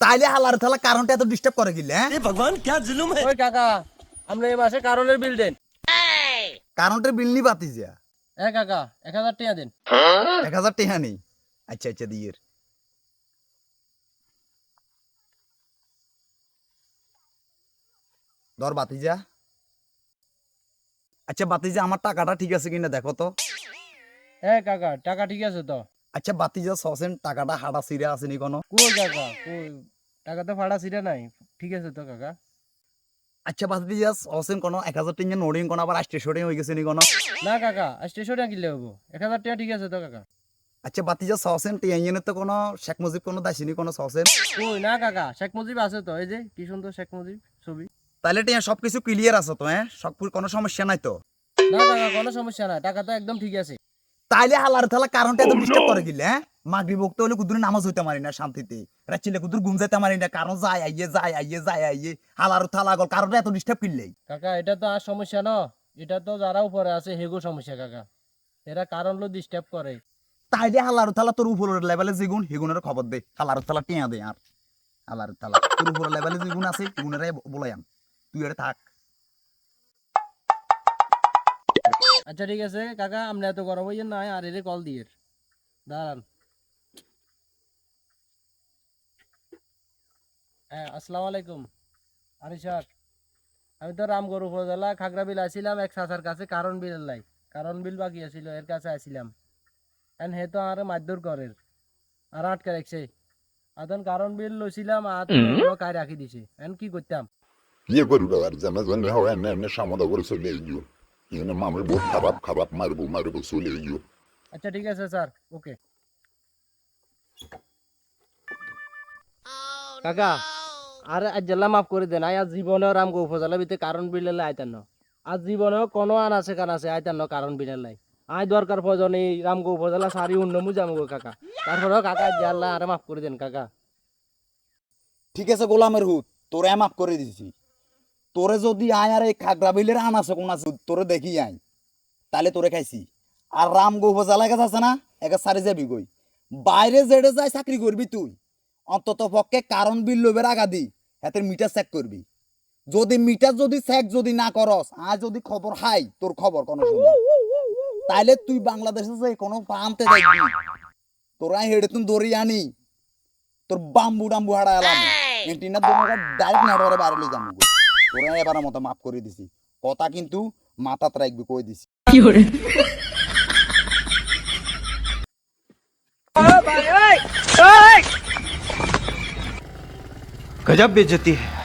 তাইলে হালার থালা কারণটা এত ডিস্টার্ব করে গিলে হ্যাঁ? भगवान क्या जुलुम है। ওই কাকা আমরা এই মাসে কারণের বিল দেন। কারণটার বিল নি বাতি যা কাকা 1000 টাকা দেন। 1000 টাকা নেই। আচ্ছা আচ্ছা দিয়ে ধর বাতি যা। আচ্ছা বাতি যা আমার টাকাটা ঠিক আছে কিনা দেখো তো। কাকা টাকা ঠিক আছে তো? আচ্ছা বাতি যা সসেন টাকাটা হাড়া সিরা আছে নি কোনো? কই কাকা কই, টাকা তো ফাড়া ছিড়া নাই, ঠিক আছে তো কাকা? আচ্ছা বাতি যা সসেন কোনো 1000 টাকা নোডিং কোনো আবার 800 টাকা হয়ে গেছে নি কোনো? না কাকা 800 টাকা কিনলে হবো, 1000 টাকা ঠিক আছে তো কাকা? আচ্ছা বাতি যা সসেন টিয়াইনের তো কোনো শেখ মুজিব কোনো দাসিনি কোনো সসেন? কই না কাকা, শেখ মুজিব আছে তো, এই যে কি সুন্দর শেখ মুজিব ছবি। তাহলে টিয়া সবকিছু ক্লিয়ার আছে তো হ্যাঁ? সব কোনো সমস্যা নাই তো? না কাকা কোনো সমস্যা নাই, টাকা তো একদম ঠিক আছে। তাইলে হালার থালা কারণটা এত ডিস্টার্ব করে গিলে হ্যাঁ? মাগরিব বক্ত হলে কুদুরে নামাজ হইতে পারি না শান্তিতে, রাচ্ছিলে কুদুর ঘুম যাইতে পারি না, কারণ যায় আইয়ে হালার থালা গল কারণটা এত ডিস্টার্ব করলেই। কাকা এটা তো আর সমস্যা না, এটা তো যারা উপরে আছে হেগো সমস্যা কাকা, এরা কারণ লো ডিস্টার্ব করে। তাইলে হালার থালা তোর উপরের লেভেলে যেগুন হেগুনের খবর দে, হালার থালা টিয়া দে আর হালার থালা তোর উপরের লেভেলে যেগুন আছে হেগুনেরাই বলাই আন, তুই আরে থাক। আচ্ছা ঠিক আছে কাকা, আপনি এত গরম হইয়েন না, আর এরে কল দিয়ে দাঁড়ান। আসসালামু আলাইকুম আরি স্যার, আমি তো রামগড় উপজেলা খাগড়াবিল আসছিলাম এক চাচার কাছে কারণ বিলের লাই, কারণ বিল বাকি আছিল এর কাছে আসছিলাম। এন হে তো আর মারধর করে আর আটকে রাখছে, এখন কারণ বিল লইছিলাম আর কাই রাখি দিছে, এন কি করতাম? বিয়ে করবে আর জানা জানা হয় এমনি এমনি সামদা করে চলে গিয়ে এখানে মামের বহুত খারাপ খারাপ মারবো চলে গিয়ে। আচ্ছা ঠিক আছে স্যার, ওকে। কাকা আর আজ জেলা মাফ করে দেন, আজ জীবনেও রামগো উপজেলা ভিতরে কারণ বিলেলে আইতান না, আজ জীবনেও কোনো আন আছে কান আছে আইতান না কারণ বিলেলাই। আই দরকার প্রয়োজন এই রামগো উপজেলা সারি উন্নমু যামগো কাকা, তারপরেও কাকা জাল্লা আরে মাফ করে দেন কাকা। ঠিক আছে গোলামের হুত, তোরে মাফ করে দিছি। তোরে যদি আয় আর এই খাগড়া বিলের আন আছে কোন আছে তোরে দেখি আই, তাহলে তোরে খাইছি। আর রামগো উপজেলা কাছে আছে না একা সারি যাবি কই, বাইরে যেড়ে যাই চাকরি করবি তুই, অন্তত পক্ষে কারণ বিল লোভের আগা দি হাতের মিটার চেক করবি। যদি মিটার যদি চেক যদি না করস আর যদি খবর হাই তোর খবর কোনো সময়, তাইলে তুই বাংলাদেশে যে কোনো প্রান্তে দেখবি তোরা হেডে তুমি দড়ি আনি তোর বাম্বু ডাম্বু হাড়া এলাম এন্টিনা দোনোটা ডাইরেক্ট নেটওয়ারে বাইরে লই যাবো। তোরা এবারের মতো মাফ করে দিছি, কথা কিন্তু মাথাত রাখবি কই দিছি। गजब बेइज्जती है।